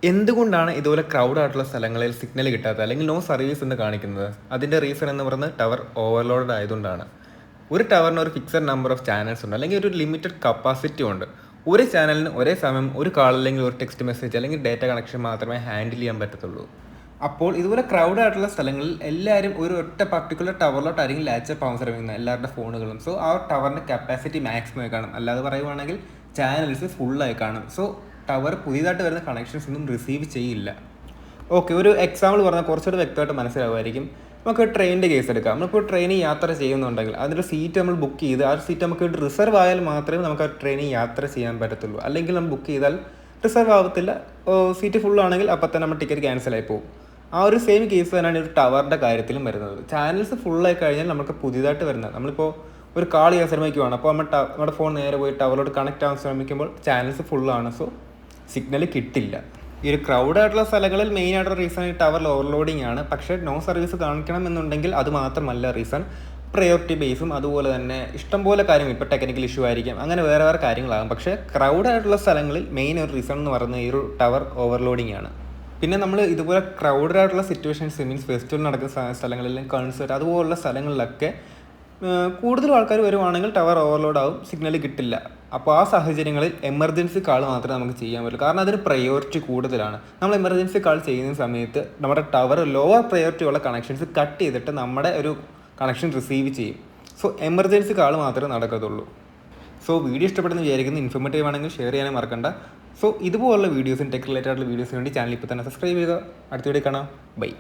എന്തുകൊണ്ടാണ് ഇതുപോലെ ക്രൗഡ് ആയിട്ടുള്ള സ്ഥലങ്ങളിൽ സിഗ്നൽ കിട്ടാത്തത് അല്ലെങ്കിൽ നോ സർവീസ് എന്ന് കാണിക്കുന്നത്? അതിൻ്റെ റീസൺ എന്ന് പറയുന്നത് ടവർ ഓവർലോഡ് ആയതുകൊണ്ടാണ്. ഒരു ടവറിന് ഒരു ഫിക്സഡ് നമ്പർ ഓഫ് ചാനൽസ് ഉണ്ട്, അല്ലെങ്കിൽ ഒരു ലിമിറ്റഡ് കപ്പാസിറ്റി ഉണ്ട്. ഒരു ചാനലിന് ഒരേ സമയം ഒരു കാൾ അല്ലെങ്കിൽ ഒരു ടെക്സ്റ്റ് മെസ്സേജ് അല്ലെങ്കിൽ ഡാറ്റ കണക്ഷൻ മാത്രമേ ഹാൻഡിൽ ചെയ്യാൻ പറ്റത്തുള്ളൂ. അപ്പോൾ ഇതുപോലെ ക്രൗഡ് ആയിട്ടുള്ള സ്ഥലങ്ങളിൽ എല്ലാവരും ഒരു ഒറ്റ പർട്ടിക്കുലർ ടവറിലോട്ടായിരിക്കും ലാച്ചപ്പ് ആവാൻ ശ്രമിക്കുന്നത്, എല്ലാവരുടെ ഫോണുകളും. സോ ആ ടവറിൻ്റെ കപ്പാസിറ്റി മാക്സിമം ആയി കാണും. അല്ലാതെ പറയുവാണെങ്കിൽ ചാനൽസ് ഫുള്ളായി കാണും. സോ ടവർ പുതിയതായിട്ട് വരുന്ന കണക്ഷൻസ് ഒന്നും റിസീവ് ചെയ്യില്ല. ഓക്കെ, ഒരു എക്സാമ്പിൾ പറഞ്ഞാൽ കുറച്ചുകൂടി വ്യക്തമായിട്ട് മനസ്സിലാവുമായിരിക്കും. നമുക്ക് ട്രെയിനിൻ്റെ കേസ് എടുക്കാം. നമ്മളിപ്പോൾ ട്രെയിനിൽ യാത്ര ചെയ്യുന്നുണ്ടെങ്കിൽ അതിൻ്റെ സീറ്റ് നമ്മൾ ബുക്ക് ചെയ്ത് ആ സീറ്റ് നമുക്ക് റിസർവ് ആയാൽ മാത്രമേ നമുക്ക് ആ ട്രെയിനിൽ യാത്ര ചെയ്യാൻ പറ്റത്തുള്ളൂ. അല്ലെങ്കിൽ നമ്മൾ ബുക്ക് ചെയ്താൽ റിസർവ് ആവത്തില്ല, സീറ്റ് ഫുള്ളാണെങ്കിൽ അപ്പം തന്നെ നമ്മൾ ടിക്കറ്റ് ക്യാൻസലായി പോകും. ആ ഒരു സെയിം കേസ് തന്നെയാണ് ഒരു ടവറിൻ്റെ കാര്യത്തിലും വരുന്നത്. ചാനൽസ് ഫുള്ളായി കഴിഞ്ഞാൽ നമുക്ക് പുതിയതായിട്ട് വരുന്നത്, നമ്മളിപ്പോൾ ഒരു കാൾ ചെയ്യാൻ ശ്രമിക്കുവാണ്, അപ്പോൾ നമ്മുടെ ഫോൺ നേരെ പോയി ടവറിലോട്ട് കണക്റ്റ് ആവാൻ ശ്രമിക്കുമ്പോൾ ചാനൽസ് ഫുള്ളാണ്. സോ സിഗ്നൽ കിട്ടില്ല. ഈ ഒരു ക്രൗഡ് ആയിട്ടുള്ള സ്ഥലങ്ങളിൽ മെയിൻ ആയിട്ടുള്ള റീസൺ ഈ ടവർ ഓവർലോഡിങ് ആണ്. പക്ഷേ നോ സർവീസ് കാണിക്കണം എന്നുണ്ടെങ്കിൽ അത് മാത്രമല്ല റീസൺ. പ്രയോറിറ്റി ബേസും അതുപോലെ തന്നെ ഇഷ്ടംപോലെ കാര്യങ്ങൾ, ഇപ്പോൾ ടെക്നിക്കൽ ഇഷ്യൂ ആയിരിക്കും, അങ്ങനെ വേറെ വേറെ കാര്യങ്ങളാകും. പക്ഷേ ക്രൗഡ് ആയിട്ടുള്ള സ്ഥലങ്ങളിൽ മെയിൻ ഒരു റീസൺ എന്ന് പറയുന്നത് ഈ ഒരു ടവർ ഓവർലോഡിങ് ആണ്. പിന്നെ നമ്മൾ ഇതുപോലെ ക്രൗഡഡ് ആയിട്ടുള്ള സിറ്റുവേഷൻസ്, മീൻസ് ഫെസ്റ്റിവൽ നടക്കുന്ന സ്ഥലങ്ങളിലും കൺസേർട്ട് അതുപോലുള്ള സ്ഥലങ്ങളിലൊക്കെ കൂടുതലും ആൾക്കാർ വരുവാണെങ്കിൽ ടവർ ഓവർലോഡ് ആവും, സിഗ്നൽ കിട്ടില്ല. അപ്പോൾ ആ സാഹചര്യങ്ങളിൽ എമർജൻസി കാൾ മാത്രമേ നമുക്ക് ചെയ്യാൻ പറ്റുള്ളൂ. കാരണം അതിന് പ്രയോറിറ്റി കൂടുതലാണ്. നമ്മൾ എമർജൻസി കാൾ ചെയ്യുന്ന സമയത്ത് നമ്മുടെ ടവർ ലോവർ പ്രയോറിറ്റി ഉള്ള കണക്ഷൻസ് കട്ട് ചെയ്തിട്ട് നമ്മുടെ ഒരു കണക്ഷൻ റിസീവ് ചെയ്യും. സോ എമർജൻസി കാൾ മാത്രമേ നടക്കത്തുള്ളൂ. സോ വീഡിയോ ഇഷ്ടപ്പെടുന്ന വിചാരിക്കുന്നത്, ഇൻഫോർമേറ്റീവ് ആണെങ്കിൽ ഷെയർ ചെയ്യാനും മറക്കണ്ട. സോ ഇതുപോലുള്ള വീഡിയോസും ടെക് റിലേറ്റഡ് ആയിട്ടുള്ള വീഡിയോസിന് വേണ്ടി ചാനൽ ഇപ്പോൾ തന്നെ സബ്സ്ക്രൈബ് ചെയ്യുക. അടുത്ത വീഡിയോ കാണാം. ബൈ.